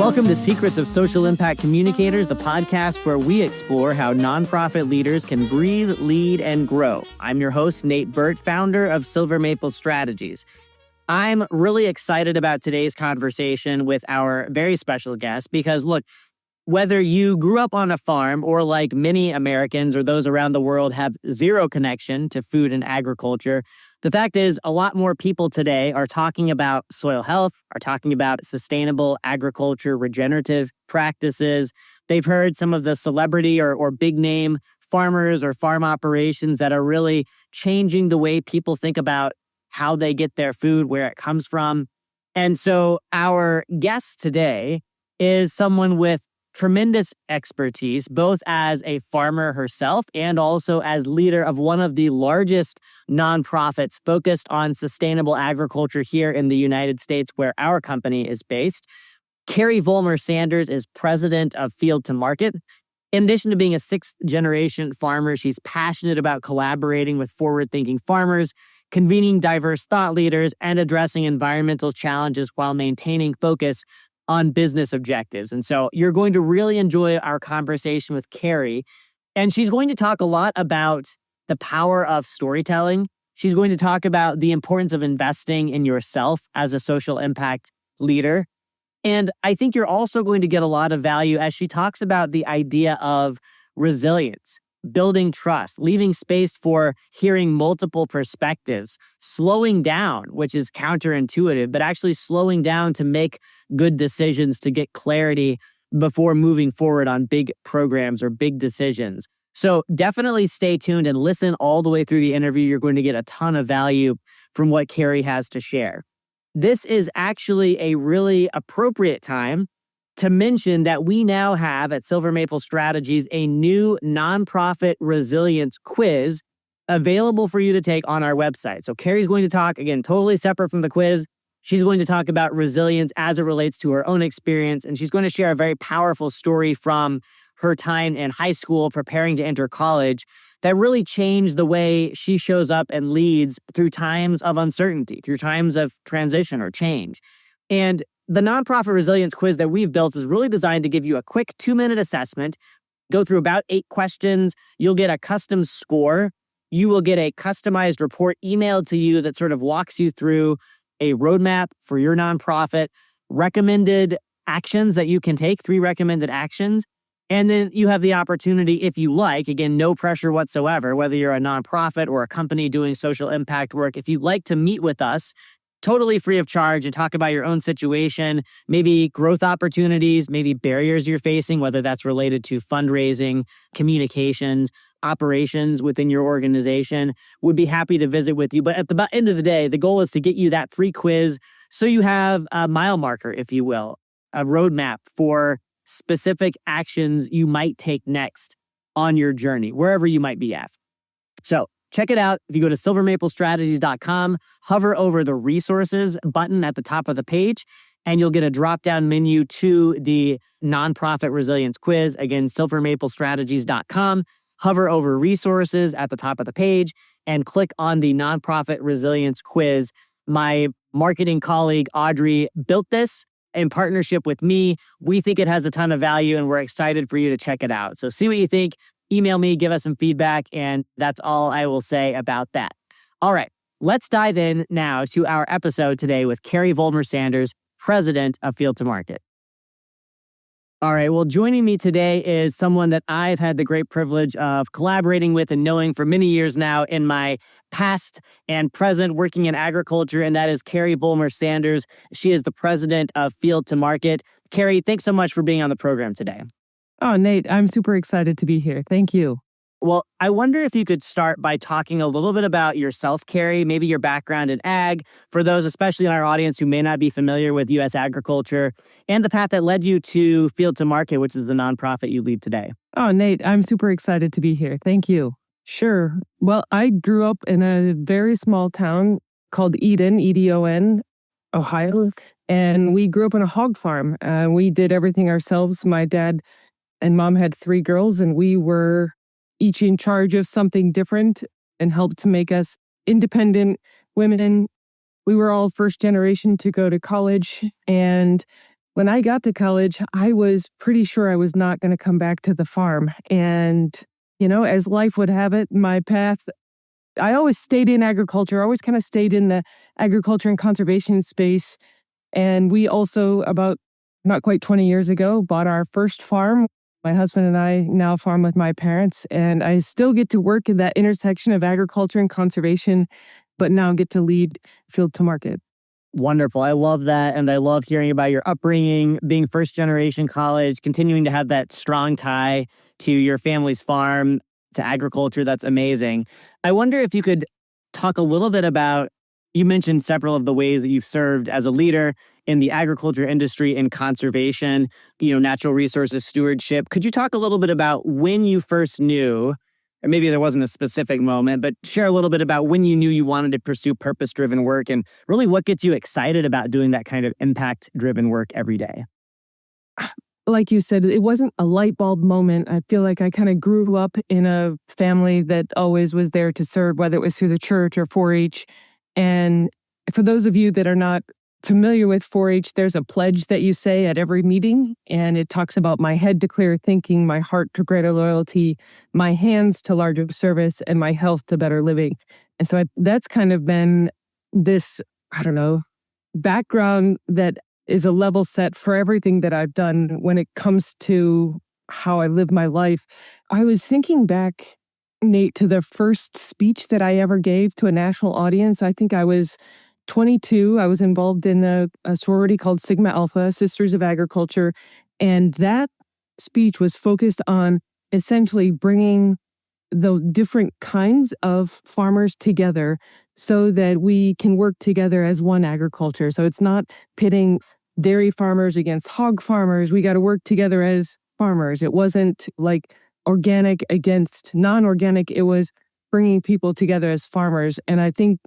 Welcome to Secrets of Social Impact Communicators, the podcast where we explore how nonprofit leaders can breathe, lead, and grow. I'm your host, Nate Burt, founder of Silver Maple Strategies. I'm really excited about today's conversation with our very special guest because, look, whether you grew up on a farm or like many Americans or those around the world have zero connection to food and agriculture, the fact is a lot more people today are talking about soil health, are talking about sustainable agriculture, regenerative practices. They've heard some of the celebrity or big name farmers or farm operations that are really changing the way people think about how they get their food, where it comes from. And so our guest today is someone with tremendous expertise, both as a farmer herself and also as leader of one of the largest nonprofits focused on sustainable agriculture here in the United States, where our company is based. Carrie Vollmer-Sanders is president of Field to Market. In addition to being a sixth-generation farmer, she's passionate about collaborating with forward-thinking farmers, convening diverse thought leaders, and addressing environmental challenges while maintaining focus on business objectives. And so you're going to really enjoy our conversation with Carrie. And she's going to talk a lot about the power of storytelling. She's going to talk about the importance of investing in yourself as a social impact leader. And I think you're also going to get a lot of value as she talks about the idea of resilience, building trust, leaving space for hearing multiple perspectives, slowing down, which is counterintuitive, but actually slowing down to make good decisions, to get clarity before moving forward on big programs or big decisions. So definitely stay tuned and listen all the way through the interview. You're going to get a ton of value from what Carrie has to share. This is actually a really appropriate time to mention that we now have at Silver Maple Strategies a new nonprofit resilience quiz available for you to take on our website. So Carrie's going to talk, again, totally separate from the quiz. She's going to talk about resilience as it relates to her own experience, and she's going to share a very powerful story from her time in high school preparing to enter college that really changed the way she shows up and leads through times of uncertainty, through times of transition or change. And the nonprofit resilience quiz that we've built is really designed to give you a quick 2-minute assessment, go through about 8 questions. You'll get a custom score. You will get a customized report emailed to you that sort of walks you through a roadmap for your nonprofit, recommended actions that you can take, 3 recommended actions. And then you have the opportunity, if you like, again, no pressure whatsoever, whether you're a nonprofit or a company doing social impact work, if you'd like to meet with us, totally free of charge and talk about your own situation, maybe growth opportunities, maybe barriers you're facing, whether that's related to fundraising, communications, operations within your organization, would be happy to visit with you. But at the end of the day, the goal is to get you that free quiz so you have a mile marker, if you will, a roadmap for specific actions you might take next on your journey, wherever you might be at. So check it out. If you go to silvermaplestrategies.com, hover over the resources button at the top of the page, and you'll get a drop-down menu to the nonprofit resilience quiz. Again, silvermaplestrategies.com, hover over resources at the top of the page, and click on the nonprofit resilience quiz. My marketing colleague, Audrey, built this in partnership with me. We think it has a ton of value, and we're excited for you to check it out. So see what you think. Email me, give us some feedback, and that's all I will say about that. All right, let's dive in now to our episode today with Carrie Vollmer-Sanders, president of Field to Market. All right, well, joining me today is someone that I've had the great privilege of collaborating with and knowing for many years now in my past and present working in agriculture, and that is Carrie Vollmer-Sanders. She is the president of Field to Market. Carrie, thanks so much for being on the program today. Oh, Nate, I'm super excited to be here. Thank you. Well, I wonder if you could start by talking a little bit about yourself, Carrie, maybe your background in ag, for those, especially in our audience, who may not be familiar with U.S. agriculture, and the path that led you to Field to Market, which is the nonprofit you lead today. Oh, Nate, I'm super excited to be here. Thank you. Sure. Well, I grew up in a very small town called Eden, Edon, Ohio, and we grew up on a hog farm. We did everything ourselves. My dad and mom had 3 girls, and we were each in charge of something different and helped to make us independent women. We were all first generation to go to college, and When I got to college, I was pretty sure I was not going to come back to the farm. And, as life would have it, my path, I always stayed in agriculture, always kind of stayed in the agriculture and conservation space. And we also, about not quite 20 years ago, bought our first farm. My husband and I now farm with my parents, and I still get to work in that intersection of agriculture and conservation, but now get to lead Field to Market. Wonderful. I love that. And I love hearing about your upbringing, being first generation college, continuing to have that strong tie to your family's farm, to agriculture. That's amazing. I wonder if you could talk a little bit about, you mentioned several of the ways that you've served as a leader in the agriculture industry and conservation, natural resources stewardship. Could you talk a little bit about when you first knew, or maybe there wasn't a specific moment, but share a little bit about when you knew you wanted to pursue purpose-driven work and really what gets you excited about doing that kind of impact-driven work every day? Like you said, it wasn't a light bulb moment. I feel like I kind of grew up in a family that always was there to serve, whether it was through the church or 4-H. And for those of you that are not familiar with 4-H, there's a pledge that you say at every meeting, and it talks about my head to clear thinking, my heart to greater loyalty, my hands to larger service, and my health to better living. And so that's kind of been this, background that is a level set for everything that I've done when it comes to how I live my life. I was thinking back, Nate, to the first speech that I ever gave to a national audience. I think I was 22. I was involved in a sorority called Sigma Alpha, Sisters of Agriculture. And that speech was focused on essentially bringing the different kinds of farmers together so that we can work together as one agriculture. So it's not pitting dairy farmers against hog farmers. We got to work together as farmers. It wasn't like organic against non-organic. It was bringing people together as farmers. And I think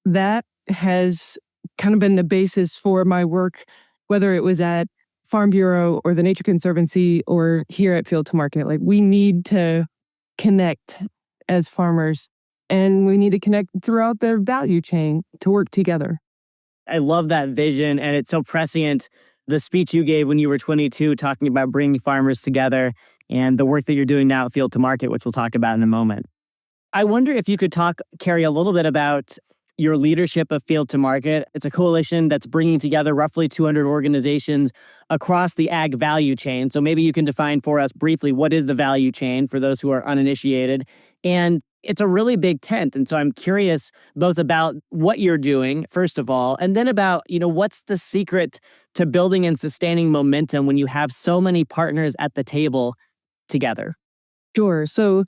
that has kind of been the basis for my work, whether it was at Farm Bureau or the Nature Conservancy or here at Field to Market. Like, we need to connect as farmers, and we need to connect throughout their value chain to work together. I love that vision, and it's so prescient. The speech you gave when you were 22, talking about bringing farmers together, and the work that you're doing now at Field to Market, which we'll talk about in a moment. I wonder if you could talk, Carrie, a little bit about your leadership of Field to Market. It's a coalition that's bringing together roughly 200 organizations across the ag value chain. So maybe you can define for us briefly, what is the value chain for those who are uninitiated? And it's a really big tent. And so I'm curious both about what you're doing, first of all, and then about, what's the secret to building and sustaining momentum when you have so many partners at the table together? Sure. So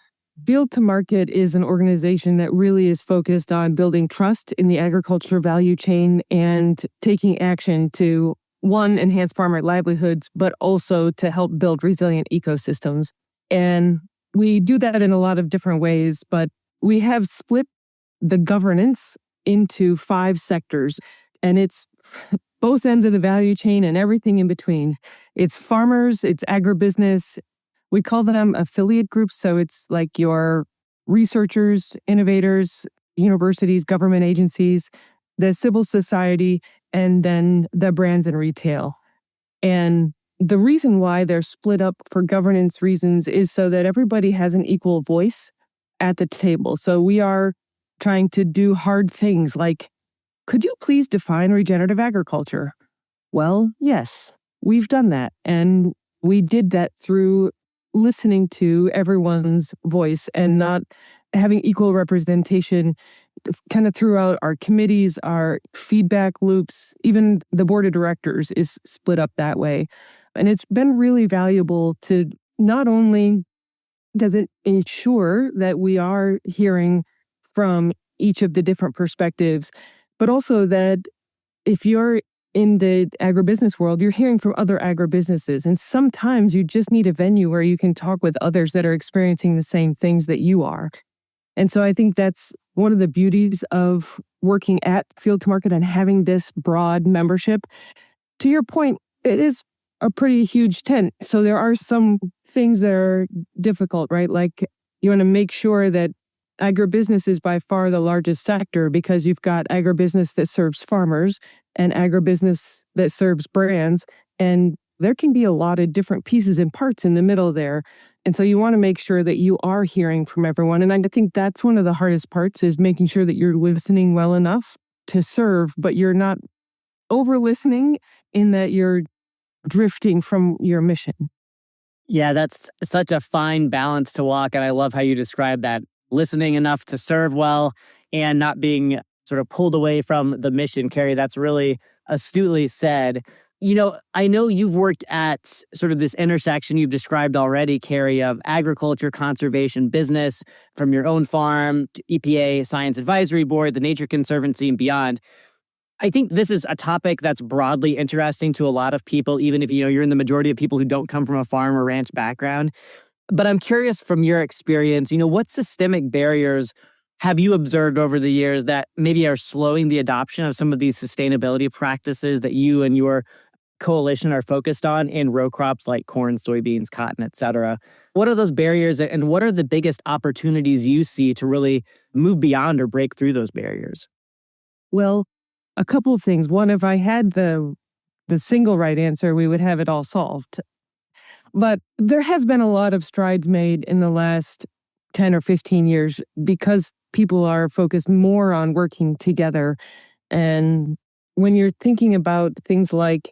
Field to Market is an organization that really is focused on building trust in the agriculture value chain and taking action to, one, enhance farmer livelihoods, but also to help build resilient ecosystems. And we do that in a lot of different ways, but we have split the governance into 5 sectors, and it's both ends of the value chain and everything in between. It's farmers, it's agribusiness. We call them affiliate groups. So it's like your researchers, innovators, universities, government agencies, the civil society, and then the brands and retail. And the reason why they're split up for governance reasons is so that everybody has an equal voice at the table. So we are trying to do hard things like, could you please define regenerative agriculture? Well, yes, we've done that. And we did that through listening to everyone's voice and not having equal representation kind of throughout our committees, our feedback loops. Even the board of directors is split up that way. And it's been really valuable to not only does it ensure that we are hearing from each of the different perspectives, but also that if you're in the agribusiness world, you're hearing from other agribusinesses. And sometimes you just need a venue where you can talk with others that are experiencing the same things that you are. And so I think that's one of the beauties of working at Field to Market and having this broad membership. To your point, it is a pretty huge tent. So there are some things that are difficult, right? Like, you want to make sure that agribusiness is by far the largest sector because you've got agribusiness that serves farmers and agribusiness that serves brands. And there can be a lot of different pieces and parts in the middle there. And so you want to make sure that you are hearing from everyone. And I think that's one of the hardest parts, is making sure that you're listening well enough to serve, but you're not over listening in that you're drifting from your mission. Yeah, that's such a fine balance to walk. And I love how you describe that, listening enough to serve well and not being sort of pulled away from the mission. Carrie, that's really astutely said. I know you've worked at sort of this intersection you've described already, Carrie, of agriculture, conservation, business, from your own farm to EPA, Science Advisory Board, the Nature Conservancy, and beyond. I think this is a topic that's broadly interesting to a lot of people, even if you're in the majority of people who don't come from a farm or ranch background. But I'm curious, from your experience, what systemic barriers have you observed over the years that maybe are slowing the adoption of some of these sustainability practices that you and your coalition are focused on in row crops like corn, soybeans, cotton, et cetera? What are those barriers, and what are the biggest opportunities you see to really move beyond or break through those barriers? Well, a couple of things. One, if I had the single right answer, we would have it all solved. But there have been a lot of strides made in the last 10 or 15 years because people are focused more on working together. And when you're thinking about things like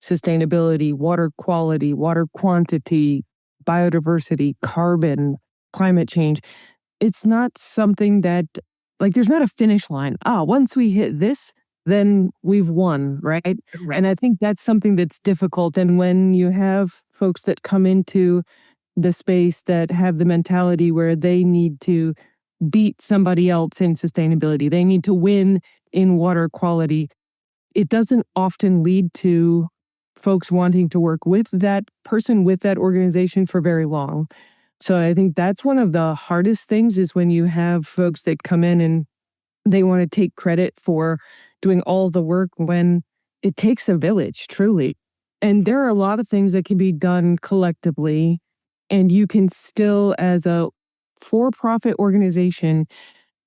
sustainability, water quality, water quantity, biodiversity, carbon, climate change, it's not something that, like, there's not a finish line. Once we hit this, then we've won, right? And I think that's something that's difficult. And when you have folks that come into the space that have the mentality where they need to beat somebody else in sustainability, they need to win in water quality, it doesn't often lead to folks wanting to work with that person, with that organization for very long. So I think that's one of the hardest things, is when you have folks that come in and they want to take credit for doing all the work, when it takes a village, truly. And there are a lot of things that can be done collectively, and you can still, as a for-profit organization,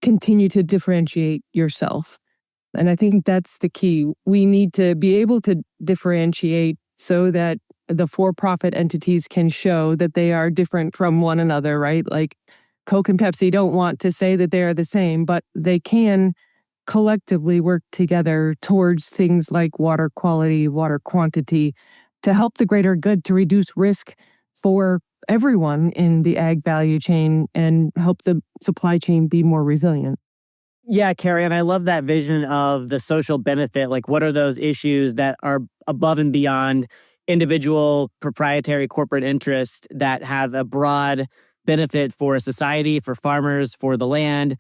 continue to differentiate yourself. And I think that's the key. We need to be able to differentiate so that the for-profit entities can show that they are different from one another, right? Like Coke and Pepsi don't want to say that they are the same, but they can collectively work together towards things like water quality, water quantity, to help the greater good, to reduce risk for everyone in the ag value chain and help the supply chain be more resilient. Yeah, Carrie, and I love that vision of the social benefit. Like, what are those issues that are above and beyond individual proprietary corporate interests that have a broad benefit for a society, for farmers, for the land,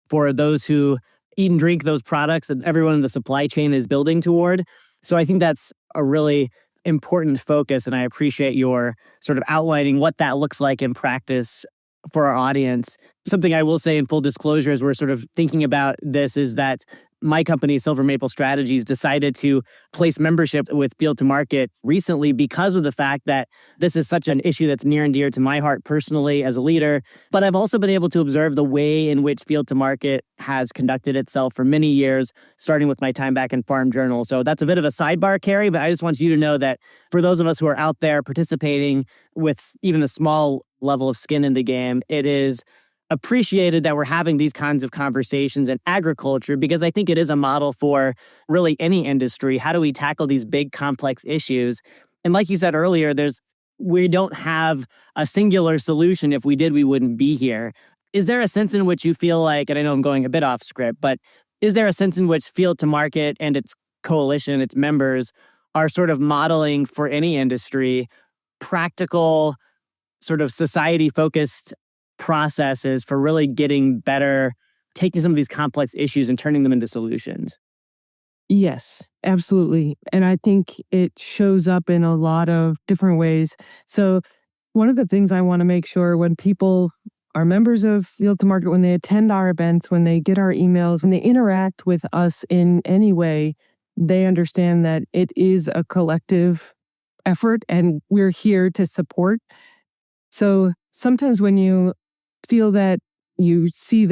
for those who eat and drink those products that everyone in the supply chain is building toward. So I think that's a really important focus, and I appreciate your sort of outlining what that looks like in practice for our audience. Something I will say in full disclosure as we're sort of thinking about this is that my company, Silver Maple Strategies, decided to place membership with Field to Market recently because of the fact that this is such an issue that's near and dear to my heart personally as a leader. But I've also been able to observe the way in which Field to Market has conducted itself for many years, starting with my time back in Farm Journal. So that's a bit of a sidebar, Carrie, but I just want you to know that for those of us who are out there participating with even a small level of skin in the game, it is appreciated that we're having these kinds of conversations in agriculture, because I think it is a model for really any industry. How do we tackle these big, complex issues? And like you said earlier, we don't have a singular solution. If we did, we wouldn't be here. Is there a sense in which you feel like, and I know I'm going a bit off script, but is there a sense in which Field to Market and its coalition, its members, are sort of modeling for any industry practical, sort of society-focused processes for really getting better, taking some of these complex issues and turning them into solutions? Yes, absolutely. And I think it shows up in a lot of different ways. So one of the things I want to make sure, when people are members of Field to Market, when they attend our events, when they get our emails, when they interact with us in any way, they understand that it is a collective effort and we're here to support. So sometimes when you feel that, you see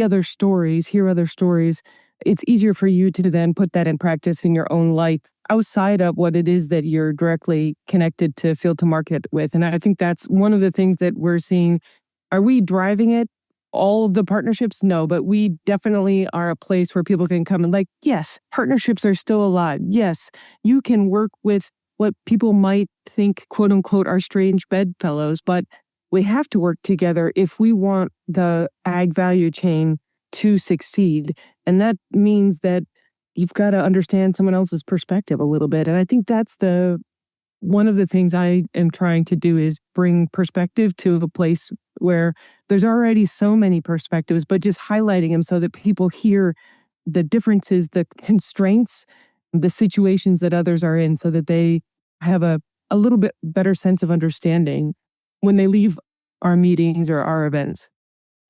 other stories, hear other stories, it's easier for you to then put that in practice in your own life outside of what it is that you're directly connected to field to market with. And I think that's one of the things that we're seeing. Are we driving it? All of the partnerships? No, but we definitely are a place where people can come and like, yes, partnerships are still alive. Yes, you can work with what people might think, quote unquote, are strange bedfellows, but we have to work together if we want the ag value chain to succeed. And that means that you've got to understand someone else's perspective a little bit. And I think that's one of the things I am trying to do is bring perspective to a place where there's already so many perspectives, but just highlighting them so that people hear the differences, the constraints, the situations that others are in so that they have a little bit better sense of understanding when they leave our meetings or our events.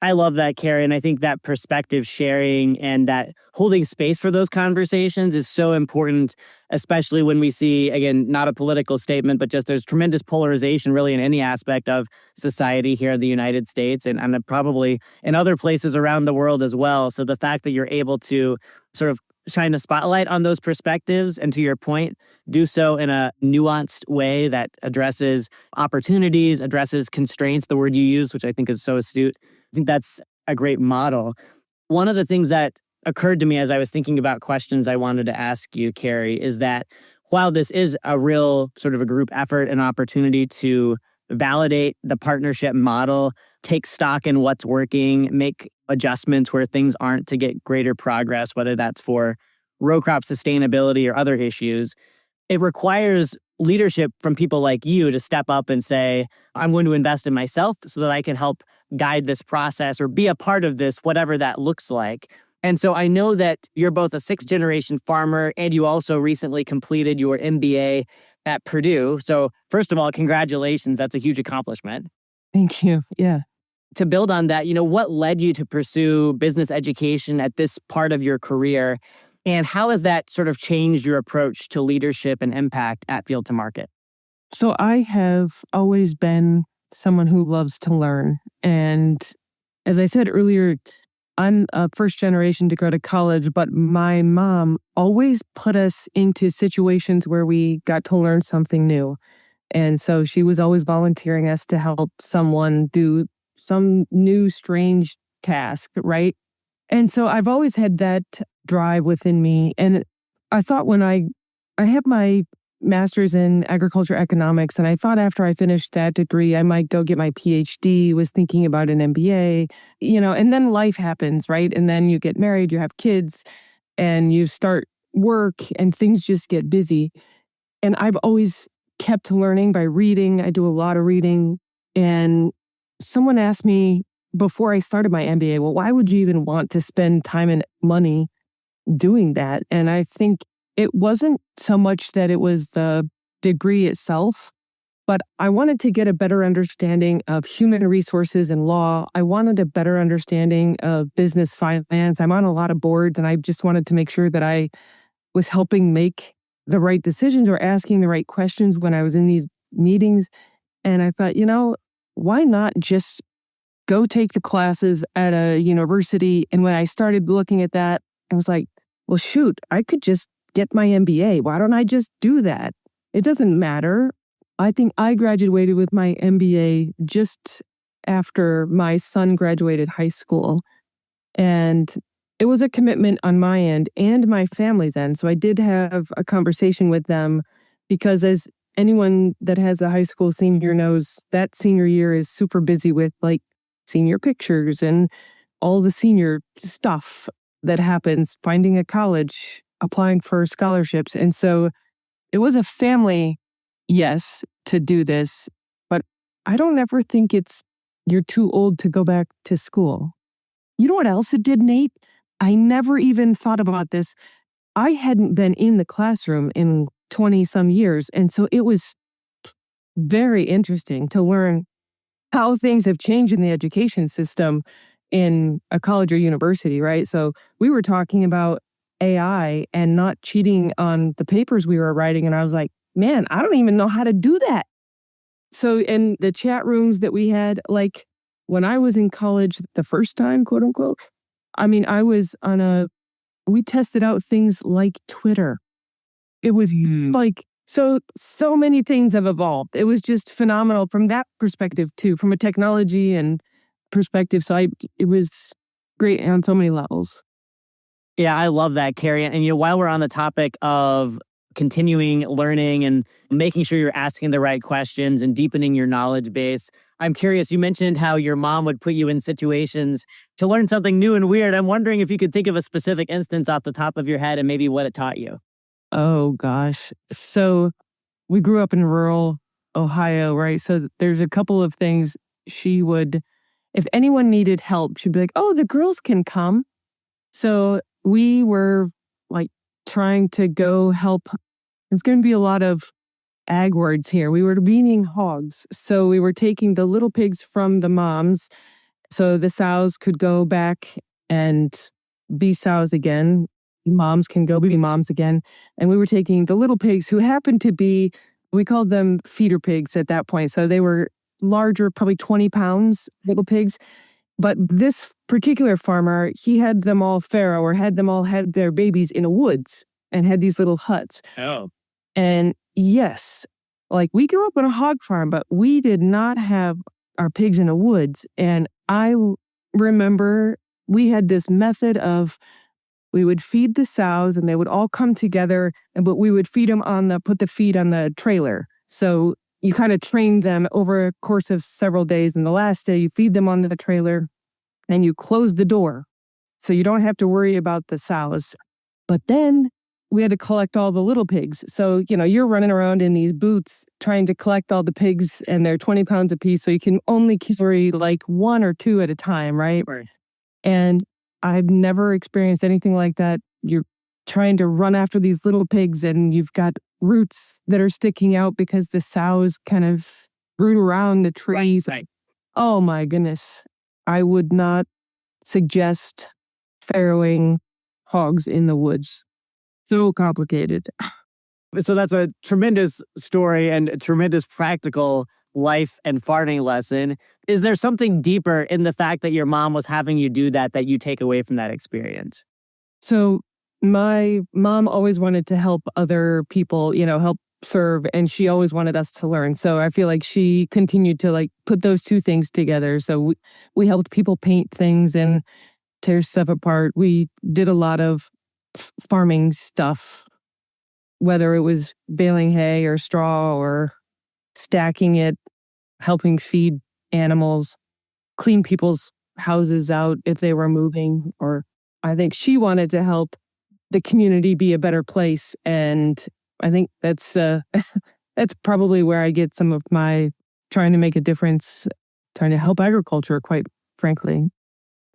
I love that, Carrie. And I think that perspective sharing and that holding space for those conversations is so important, especially when we see, again, not a political statement, but just there's tremendous polarization really in any aspect of society here in the United States and probably in other places around the world as well. So the fact that you're able to sort of shine a spotlight on those perspectives and, to your point, do so in a nuanced way that addresses opportunities, addresses constraints, the word you use, which I think is so astute. I think that's a great model. One of the things that occurred to me as I was thinking about questions I wanted to ask you, Carrie, is that while this is a real sort of a group effort and opportunity to validate the partnership model, take stock in what's working, make adjustments where things aren't to get greater progress, whether that's for row crop sustainability or other issues, it requires leadership from people like you to step up and say, I'm going to invest in myself so that I can help guide this process or be a part of this, whatever that looks like. And so I know that you're both a sixth generation farmer and you also recently completed your MBA at Purdue. So first of all, congratulations. That's a huge accomplishment. Thank you. Yeah. To build on that, what led you to pursue business education at this part of your career? And how has that sort of changed your approach to leadership and impact at Field to Market? So I have always been someone who loves to learn. And as I said earlier, I'm a first generation to go to college, but my mom always put us into situations where we got to learn something new. And so she was always volunteering us to help someone do some new, strange task, right? And so I've always had that drive within me. And I thought when I have my master's in agriculture economics, and I thought after I finished that degree, I might go get my PhD, was thinking about an MBA, and then life happens, right? And then you get married, you have kids, and you start work, and things just get busy. And I've always kept learning by reading. I do a lot of reading. And someone asked me before I started my MBA, well, why would you even want to spend time and money doing that? And I think it wasn't so much that it was the degree itself, but I wanted to get a better understanding of human resources and law. I wanted a better understanding of business finance. I'm on a lot of boards, and I just wanted to make sure that I was helping make the right decisions or asking the right questions when I was in these meetings. And I thought, why not just go take the classes at a university? And when I started looking at that, I was like, well, shoot, I could just get my MBA. Why don't I just do that? It doesn't matter. I think I graduated with my MBA just after my son graduated high school. And it was a commitment on my end and my family's end. So I did have a conversation with them because, as anyone that has a high school senior knows, that senior year is super busy with like senior pictures and all the senior stuff that happens, finding a college, applying for scholarships. And so it was a family yes to do this, but I don't ever think you're too old to go back to school. You know what else it did, Nate? I never even thought about this. I hadn't been in the classroom in 20 some years. And so it was very interesting to learn how things have changed in the education system in a college or university, right? So we were talking about AI and not cheating on the papers we were writing. And I was like, man, I don't even know how to do that. So in the chat rooms that we had, like when I was in college the first time, quote unquote, I mean, we tested out things like Twitter. It was like, so many things have evolved. It was just phenomenal from that perspective too, from a technology and perspective. It was great on so many levels. Yeah, I love that, Carrie. And while we're on the topic of continuing learning and making sure you're asking the right questions and deepening your knowledge base, I'm curious, you mentioned how your mom would put you in situations to learn something new and weird. I'm wondering if you could think of a specific instance off the top of your head and maybe what it taught you. Oh gosh. So we grew up in rural Ohio, right? So there's a couple of things she would, if anyone needed help, she'd be like, oh, the girls can come. So we were like trying to go help. There's going to be a lot of ag words here. We were weaning hogs. So we were taking the little pigs from the moms so the sows could go back and be sows again. Moms can go be moms again. And we were taking the little pigs who happened to be, we called them feeder pigs at that point. So they were larger, probably 20 pounds, little pigs. But this particular farmer, he had them all farrow or had them all had their babies in a woods and had these little huts. Oh. And yes, like we grew up on a hog farm, but we did not have our pigs in the woods. And I remember we had this method of we would feed the sows and they would all come together, but we would feed them put the feed on the trailer. So you kind of trained them over a course of several days. And the last day you feed them onto the trailer and you close the door. So you don't have to worry about the sows. But then we had to collect all the little pigs. So, you're running around in these boots trying to collect all the pigs and they're 20 pounds apiece. So you can only carry like one or two at a time, right? Right. And I've never experienced anything like that. You're trying to run after these little pigs and you've got roots that are sticking out because the sows kind of root around the trees. Right. Oh my goodness. I would not suggest farrowing hogs in the woods. So complicated. So that's a tremendous story and a tremendous practical life and farming lesson. Is there something deeper in the fact that your mom was having you do that you take away from that experience? So my mom always wanted to help other people, help serve, and she always wanted us to learn. So I feel like she continued to put those two things together. So we helped people paint things and tear stuff apart. We did a lot of farming stuff, whether it was baling hay or straw or stacking it, helping feed animals, clean people's houses out if they were moving. Or I think she wanted to help the community be a better place. And I think that's that's probably where I get some of my trying to make a difference, trying to help agriculture, quite frankly.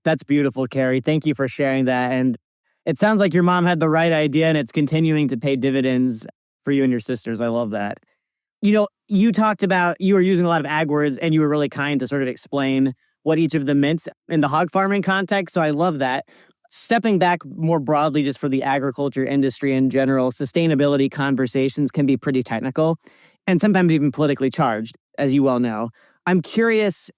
That's beautiful, Carrie. Thank you for sharing that. And it sounds like your mom had the right idea and it's continuing to pay dividends for you and your sisters. I love that. You talked about you were using a lot of ag words and you were really kind to sort of explain what each of them meant in the hog farming context. So I love that. Stepping back more broadly, just for the agriculture industry in general, sustainability conversations can be pretty technical and sometimes even politically charged, as you well know. I'm curious,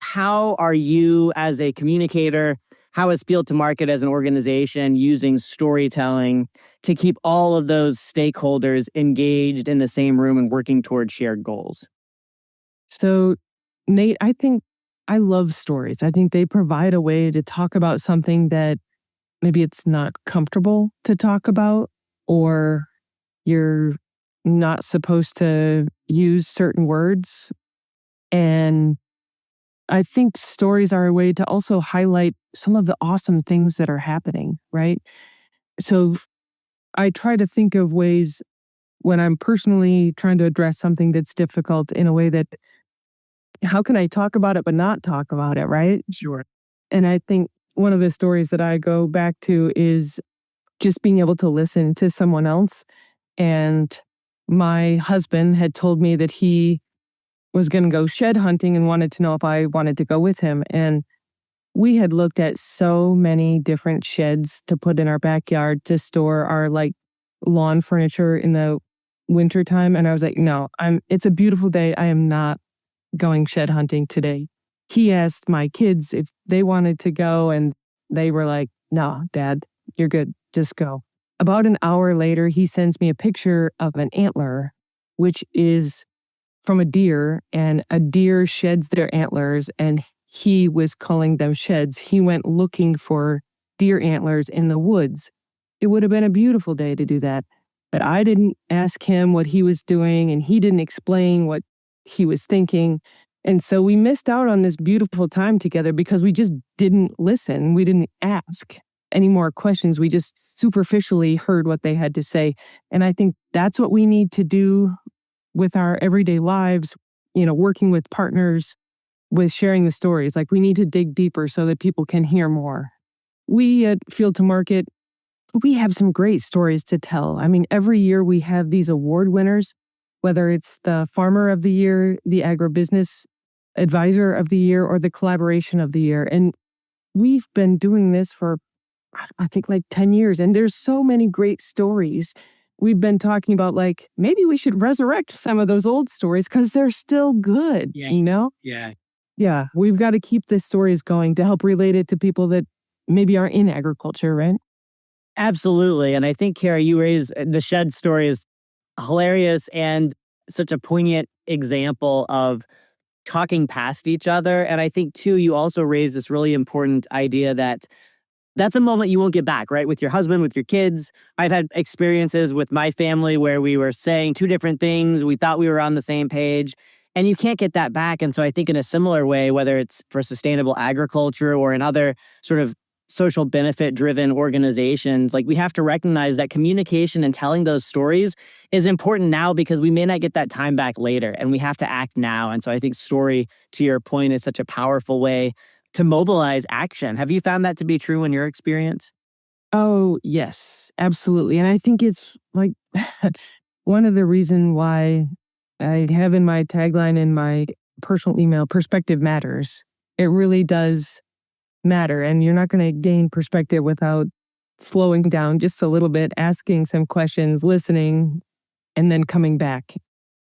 how are you as a communicator, how is Field to Market as an organization using storytelling to keep all of those stakeholders engaged in the same room and working towards shared goals? So, Nate, I think I love stories. I think they provide a way to talk about something that maybe it's not comfortable to talk about, or you're not supposed to use certain words. And I think stories are a way to also highlight some of the awesome things that are happening, right? So I try to think of ways when I'm personally trying to address something that's difficult in a way that, how can I talk about it but not talk about it, right? Sure. And I think one of the stories that I go back to is just being able to listen to someone else. And my husband had told me that he was going to go shed hunting and wanted to know if I wanted to go with him. And we had looked at so many different sheds to put in our backyard to store our lawn furniture in the wintertime. And I was like, no, it's a beautiful day. I am not going shed hunting today. He asked my kids if they wanted to go and they were like, no, Dad, you're good. Just go. About an hour later, he sends me a picture of an antler, which is from a deer, and a deer sheds their antlers, and he was calling them sheds. He went looking for deer antlers in the woods. It would have been a beautiful day to do that, but I didn't ask him what he was doing, and he didn't explain what he was thinking. And so we missed out on this beautiful time together because we just didn't listen. We didn't ask any more questions. We just superficially heard what they had to say. And I think that's what we need to do with our everyday lives, working with partners, with sharing the stories. Like, we need to dig deeper so that people can hear more. We at Field to Market, we have some great stories to tell. I mean, every year we have these award winners, whether it's the Farmer of the Year, the Agribusiness Advisor of the Year, or the Collaboration of the Year. And we've been doing this for, I think, like 10 years. And there's so many great stories. We've been talking about, like, maybe we should resurrect some of those old stories because they're still good, Yeah. Yeah, we've got to keep the stories going to help relate it to people that maybe aren't in agriculture, right? Absolutely. And I think, Carrie, you raise the shed story is hilarious and such a poignant example of talking past each other. And I think, too, you also raise this really important idea that that's a moment you won't get back, right? With your husband, with your kids. I've had experiences with my family where we were saying two different things. We thought we were on the same page, and you can't get that back. And so I think in a similar way, whether it's for sustainable agriculture or in other sort of social benefit driven organizations, like, we have to recognize that communication and telling those stories is important now because we may not get that time back later, and we have to act now. And so I think story, to your point, is such a powerful way to mobilize action. Have you found that to be true in your experience? Oh, yes, absolutely. And I think it's like one of the reasons why I have in my tagline in my personal email, perspective matters. It really does matter. And you're not going to gain perspective without slowing down just a little bit, asking some questions, listening, and then coming back.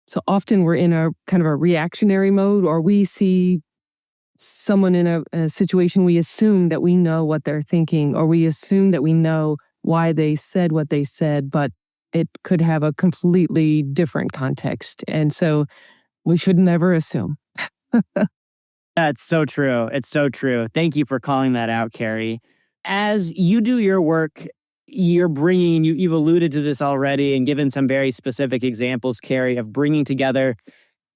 So often we're in a kind of a reactionary mode, or we see someone in a situation, we assume that we know what they're thinking, or we assume that we know why they said what they said, but it could have a completely different context. And so we should never assume. That's so true. It's so true. Thank you for calling that out, Carrie. As you do your work, you're bringing, you've alluded to this already and given some very specific examples, Carrie, of bringing together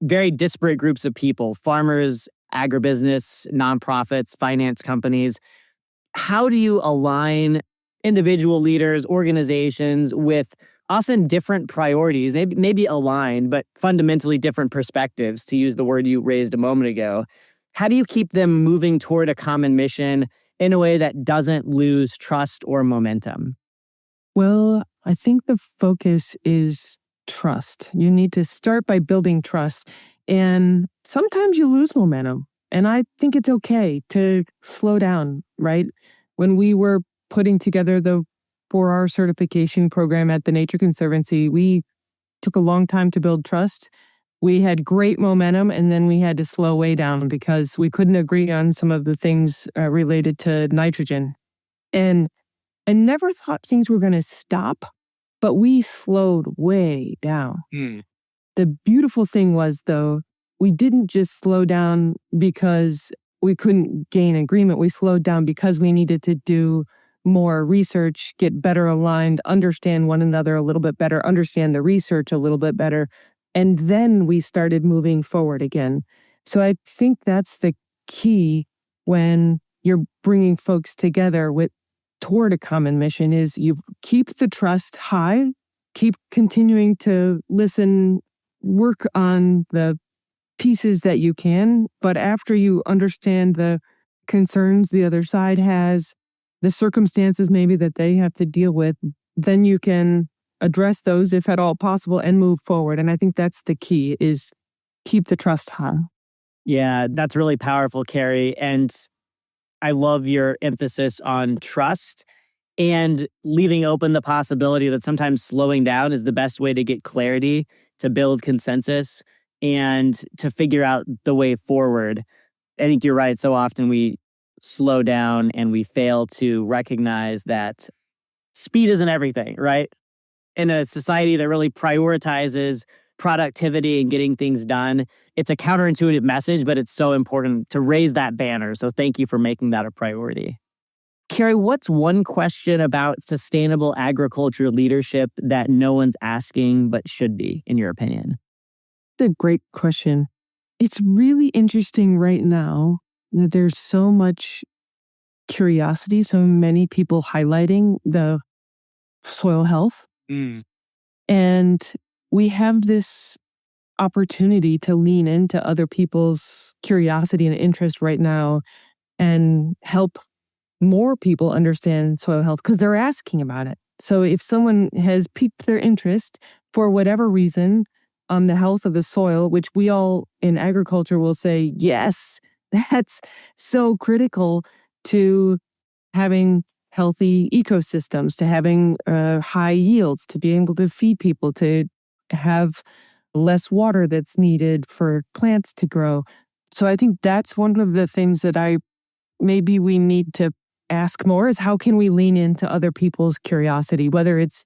very disparate groups of people: farmers, agribusiness, nonprofits, finance companies. How do you align individual leaders, organizations with often different priorities, maybe aligned, but fundamentally different perspectives, to use the word you raised a moment ago? How do you keep them moving toward a common mission in a way that doesn't lose trust or momentum? Well, I think the focus is trust. You need to start by building trust. And sometimes you lose momentum. And I think it's okay to slow down, right? When we were putting together the 4R certification program at the Nature Conservancy, we took a long time to build trust. We had great momentum, and then we had to slow way down because we couldn't agree on some of the things related to nitrogen. And I never thought things were going to stop, but we slowed way down. The beautiful thing was, though, we didn't just slow down because we couldn't gain agreement. We slowed down because we needed to do more research, get better aligned, understand one another a little bit better, understand the research a little bit better. And then we started moving forward again. So I think that's the key when you're bringing folks together toward a common mission, is you keep the trust high, keep continuing to listen, work on the pieces that you can. But after you understand the concerns the other side has, the circumstances maybe that they have to deal with, then you can address those if at all possible and move forward. And I think that's the key, is keep the trust high. Yeah, that's really powerful, Carrie. And I love your emphasis on trust and leaving open the possibility that sometimes slowing down is the best way to get clarity, to build consensus, and to figure out the way forward. I think you're right. So often we slow down and we fail to recognize that speed isn't everything, right? In a society that really prioritizes productivity and getting things done, it's a counterintuitive message, but it's so important to raise that banner. So thank you for making that a priority. Carrie, what's one question about sustainable agriculture leadership that no one's asking but should be, in your opinion? That's a great question. It's really interesting right now that there's so much curiosity, so many people highlighting the soil health. And we have this opportunity to lean into other people's curiosity and interest right now and help more people understand soil health because they're asking about it. So if someone has piqued their interest for whatever reason on the health of the soil, which we all in agriculture will say, yes, that's so critical to having healthy ecosystems, to having high yields, to be able to feed people, to have less water that's needed for plants to grow. So I think that's one of the things that maybe we need to ask more is how can we lean into other people's curiosity, whether it's,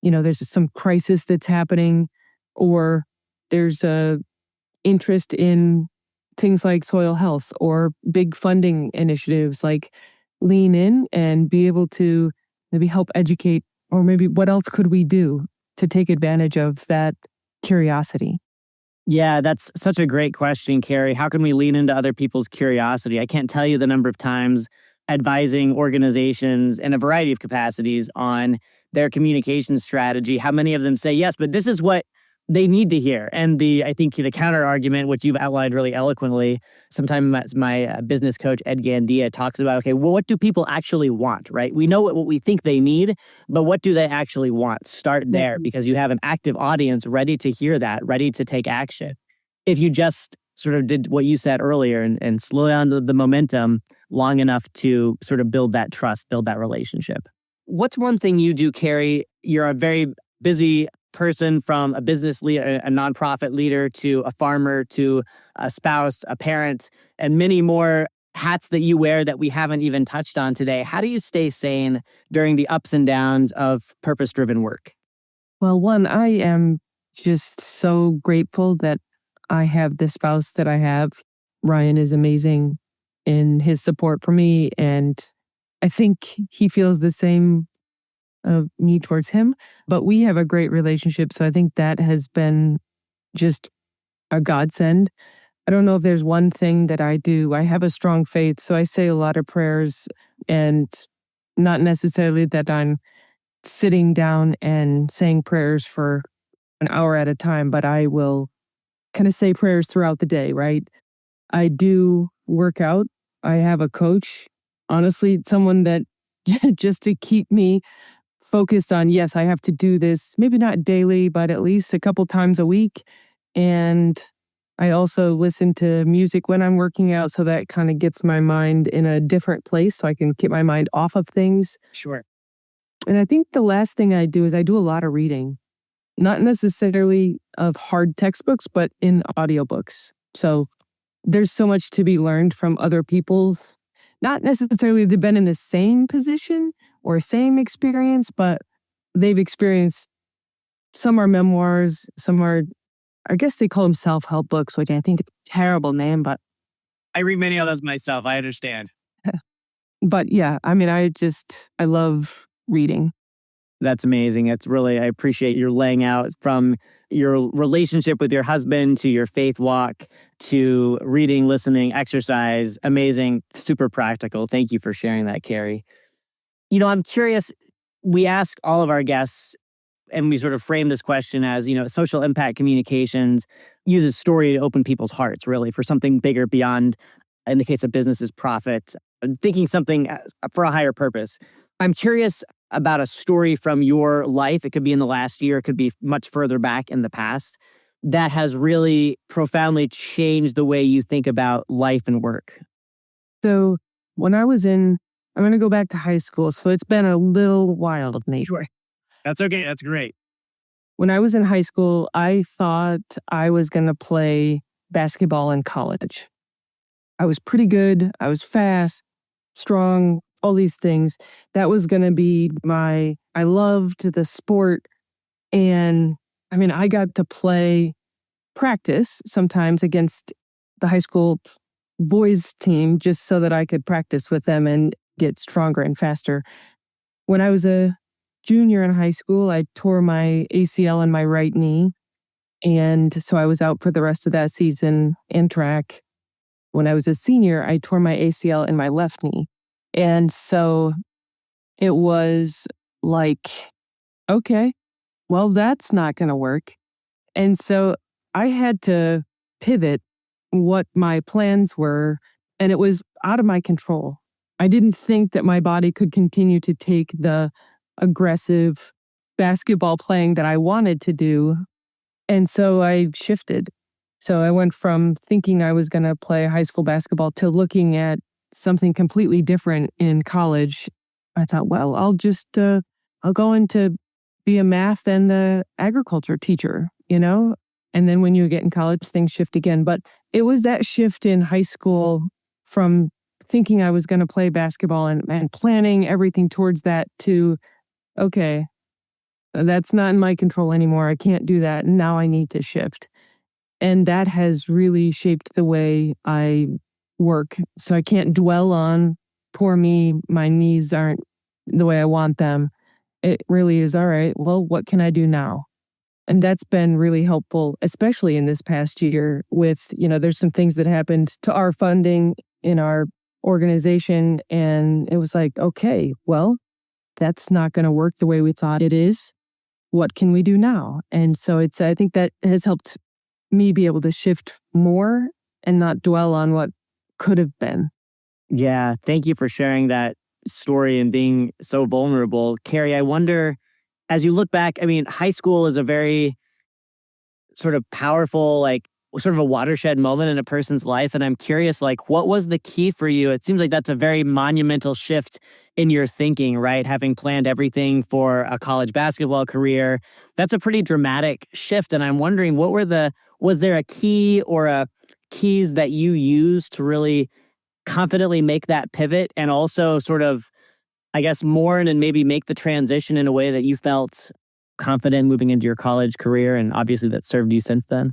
there's some crisis that's happening or there's a interest in things like soil health or big funding initiatives, like lean in and be able to maybe help educate, or maybe what else could we do to take advantage of that curiosity? Yeah, that's such a great question, Carrie. How can we lean into other people's curiosity? I can't tell you the number of times advising organizations in a variety of capacities on their communication strategy, how many of them say, yes, but this is what they need to hear. And I think the counter argument, which you've outlined really eloquently, sometimes my business coach, Ed Gandia, talks about, okay, well, what do people actually want, right? We know what we think they need, but what do they actually want? Start there because you have an active audience ready to hear that, ready to take action. If you just sort of did what you said earlier and slow down the momentum long enough to sort of build that trust, build that relationship. What's one thing you do, Carrie? You're a very busy person, from a business leader, a nonprofit leader, to a farmer, to a spouse, a parent, and many more hats that you wear that we haven't even touched on today. How do you stay sane during the ups and downs of purpose-driven work? Well, one, I am just so grateful that I have the spouse that I have. Ryan is amazing in his support for me, and I think he feels the same of me towards him, but we have a great relationship. So I think that has been just a godsend. I don't know if there's one thing that I do. I have a strong faith, so I say a lot of prayers, and not necessarily that I'm sitting down and saying prayers for an hour at a time, but I will kind of say prayers throughout the day, right? I do work out. I have a coach, honestly, someone that just to keep me focused on, yes, I have to do this, maybe not daily, but at least a couple times a week. And I also listen to music when I'm working out. So that kind of gets my mind in a different place so I can get my mind off of things. Sure. And I think the last thing I do is I do a lot of reading, not necessarily of hard textbooks, but in audiobooks. So there's so much to be learned from other people, not necessarily they've been in the same position or same experience, but they've experienced, some are memoirs, some are, I guess they call them self-help books, which I think is a terrible name, but I read many of those myself. I understand. but yeah, I mean, I love reading. That's amazing. It's really, I appreciate your laying out from your relationship with your husband to your faith walk to reading, listening, exercise. Amazing, super practical. Thank you for sharing that, Carrie. I'm curious, we ask all of our guests, and we sort of frame this question as, social impact communications uses story to open people's hearts, really, for something bigger beyond, in the case of businesses, profit, thinking something for a higher purpose. I'm curious about a story from your life. It could be in the last year, it could be much further back in the past, that has really profoundly changed the way you think about life and work. So when I'm going to go back to high school. So it's been a little while, Nate. Sure. That's okay. That's great. When I was in high school, I thought I was going to play basketball in college. I was pretty good. I was fast, strong, all these things. That was going to be I loved the sport. And I mean, I got to practice sometimes against the high school boys team just so that I could practice with them and get stronger and faster. When I was a junior in high school, I tore my ACL in my right knee. And so I was out for the rest of that season in track. When I was a senior, I tore my ACL in my left knee. And so it was like, okay, well, that's not going to work. And so I had to pivot what my plans were, and it was out of my control. I didn't think that my body could continue to take the aggressive basketball playing that I wanted to do. And so I shifted. So I went from thinking I was going to play high school basketball to looking at something completely different in college. I thought, well, I'll go into be a math and agriculture teacher, you know? And then when you get in college, things shift again. But it was that shift in high school from thinking I was going to play basketball and planning everything towards that to, okay, that's not in my control anymore. I can't do that. Now I need to shift. And that has really shaped the way I work. So I can't dwell on, poor me, my knees aren't the way I want them. It really is, all right, well, what can I do now? And that's been really helpful, especially in this past year with, there's some things that happened to our funding in our organization. And it was like, okay, well, that's not going to work the way we thought it is. What can we do now? And so I think that has helped me be able to shift more and not dwell on what could have been. Yeah, thank you for sharing that story and being so vulnerable. Carrie, I wonder, as you look back, I mean, high school is a very sort of powerful, sort of a watershed moment in a person's life. And I'm curious, what was the key for you? It seems like that's a very monumental shift in your thinking, right? Having planned everything for a college basketball career. That's a pretty dramatic shift. And I'm wondering, was there a key or a keys that you used to really confidently make that pivot and also sort of, I guess, mourn and maybe make the transition in a way that you felt confident moving into your college career, and obviously that served you since then?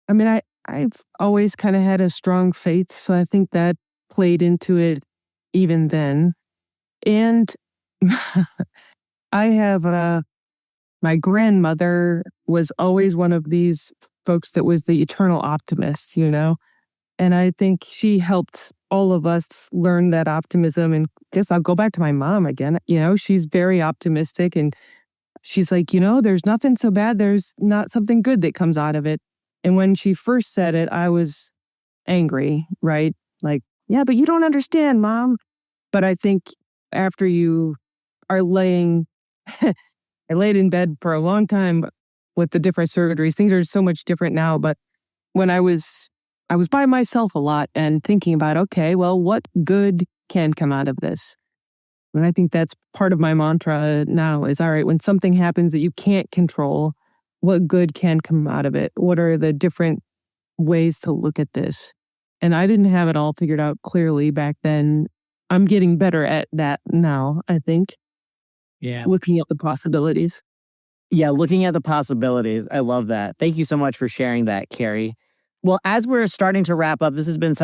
I mean, I've always kind of had a strong faith, so I think that played into it even then. And I have my grandmother was always one of these folks that was the eternal optimist, and I think she helped all of us learn that optimism. And I guess I'll go back to my mom again. She's very optimistic, and she's like, there's nothing so bad. There's not something good that comes out of it. And when she first said it, I was angry, right? Like, yeah, but you don't understand, Mom. But I think after you are I laid in bed for a long time with the different surgeries. Things are so much different now. But when I was by myself a lot and thinking about, okay, well, what good can come out of this? And I think that's part of my mantra now is, all right, when something happens that you can't control, what good can come out of it? What are the different ways to look at this? And I didn't have it all figured out clearly back then. I'm getting better at that now, I think. Yeah. Looking at the possibilities. Yeah, looking at the possibilities. I love that. Thank you so much for sharing that, Carrie. Well, as we're starting to wrap up, this has been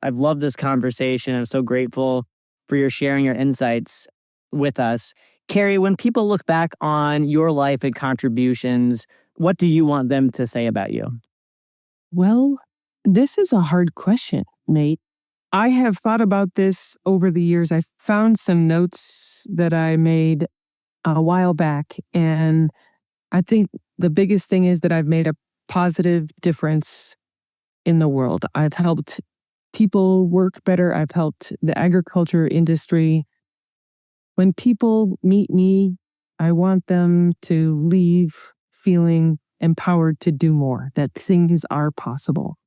I've loved this conversation. I'm so grateful for your sharing your insights with us. Carrie, when people look back on your life and contributions, what do you want them to say about you? Well, this is a hard question, Nate. I have thought about this over the years. I found some notes that I made a while back, and I think the biggest thing is that I've made a positive difference in the world. I've helped people work better. I've helped the agriculture industry. When people meet me, I want them to leave feeling empowered to do more, that things are possible.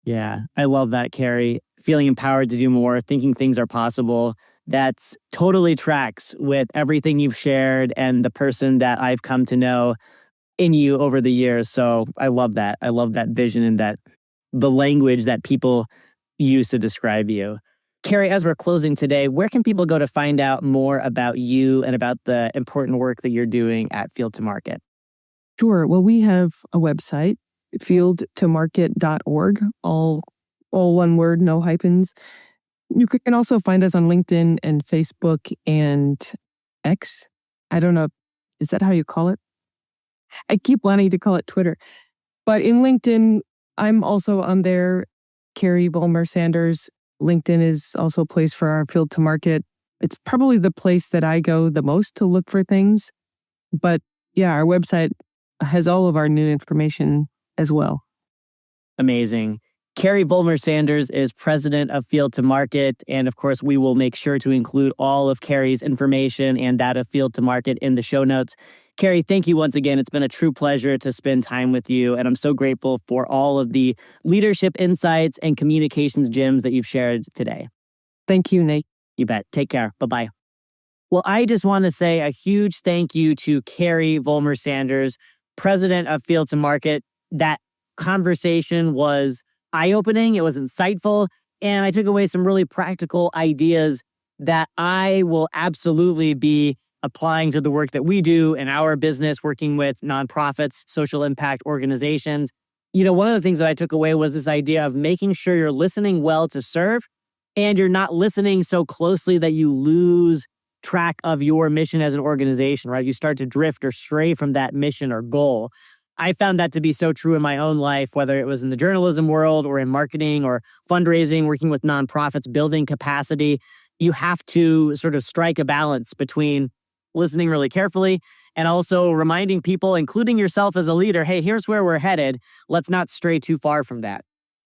Yeah, I love that, Carrie. Feeling empowered to do more, thinking things are possible. That's totally tracks with everything you've shared and the person that I've come to know in you over the years. So I love that. I love that vision and the language that people use to describe you. Carrie, as we're closing today, where can people go to find out more about you and about the important work that you're doing at Field to Market? Sure. Well, we have a website, fieldtomarket.org, all one word, no hyphens. You can also find us on LinkedIn and Facebook and X. I don't know. Is that how you call it? I keep wanting to call it Twitter. But in LinkedIn, I'm also on there. Carrie Vollmer-Sanders. LinkedIn is also a place for our Field to Market. It's probably the place that I go the most to look for things. But yeah, our website has all of our new information as well. Amazing. Carrie Vollmer-Sanders is president of Field to Market. And of course, we will make sure to include all of Carrie's information and that of Field to Market in the show notes. Carrie, thank you once again. It's been a true pleasure to spend time with you. And I'm so grateful for all of the leadership insights and communications gems that you've shared today. Thank you, Nate. You bet. Take care. Bye-bye. Well, I just want to say a huge thank you to Carrie Vollmer-Sanders, president of Field to Market. That conversation was eye-opening. It was insightful. And I took away some really practical ideas that I will absolutely be applying to the work that we do in our business, working with nonprofits, social impact organizations. One of the things that I took away was this idea of making sure you're listening well to serve, and you're not listening so closely that you lose track of your mission as an organization, right? You start to drift or stray from that mission or goal. I found that to be so true in my own life, whether it was in the journalism world or in marketing or fundraising, working with nonprofits, building capacity. You have to sort of strike a balance between listening really carefully and also reminding people, including yourself as a leader, hey, here's where we're headed. Let's not stray too far from that.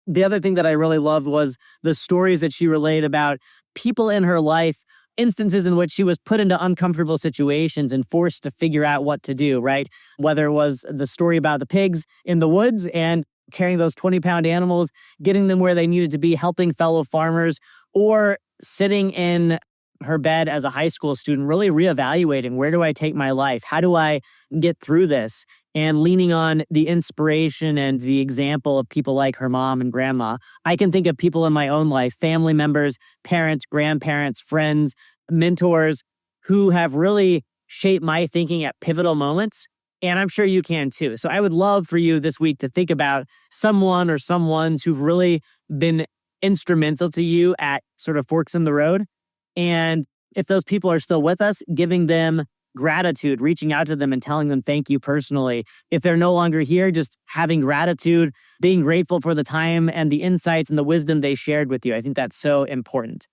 The other thing that I really loved was the stories that she relayed about people in her life, instances in which she was put into uncomfortable situations and forced to figure out what to do, right? Whether it was the story about the pigs in the woods and carrying those 20-pound animals, getting them where they needed to be, helping fellow farmers, or sitting in her bed as a high school student, really reevaluating, where do I take my life? How do I get through this? And leaning on the inspiration and the example of people like her mom and grandma. I can think of people in my own life, family members, parents, grandparents, friends, mentors, who have really shaped my thinking at pivotal moments. And I'm sure you can too. So I would love for you this week to think about someone or someones who've really been instrumental to you at sort of forks in the road. And if those people are still with us, giving them gratitude, reaching out to them and telling them thank you personally. If they're no longer here, just having gratitude, being grateful for the time and the insights and the wisdom they shared with you. I think that's so important.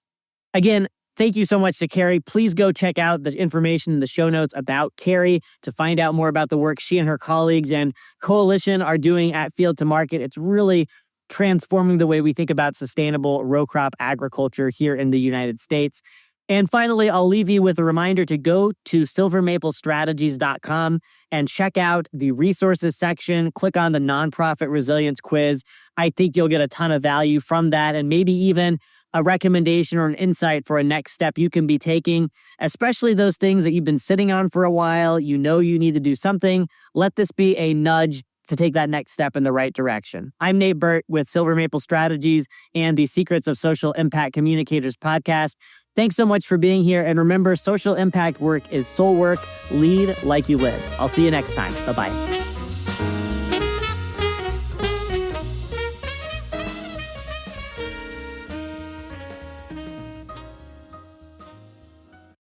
Again, thank you so much to Carrie. Please go check out the information in the show notes about Carrie to find out more about the work she and her colleagues and coalition are doing at Field to Market. It's really transforming the way we think about sustainable row crop agriculture here in the United States. And finally, I'll leave you with a reminder to go to silvermaplestrategies.com and check out the resources section. Click on the nonprofit resilience quiz. I think you'll get a ton of value from that, and maybe even a recommendation or an insight for a next step you can be taking, especially those things that you've been sitting on for a while. You know you need to do something. Let this be a nudge to take that next step in the right direction. I'm Nate Burt with Silver Maple Strategies and the Secrets of Social Impact Communicators podcast. Thanks so much for being here. And remember, social impact work is soul work. Lead like you live. I'll see you next time. Bye-bye.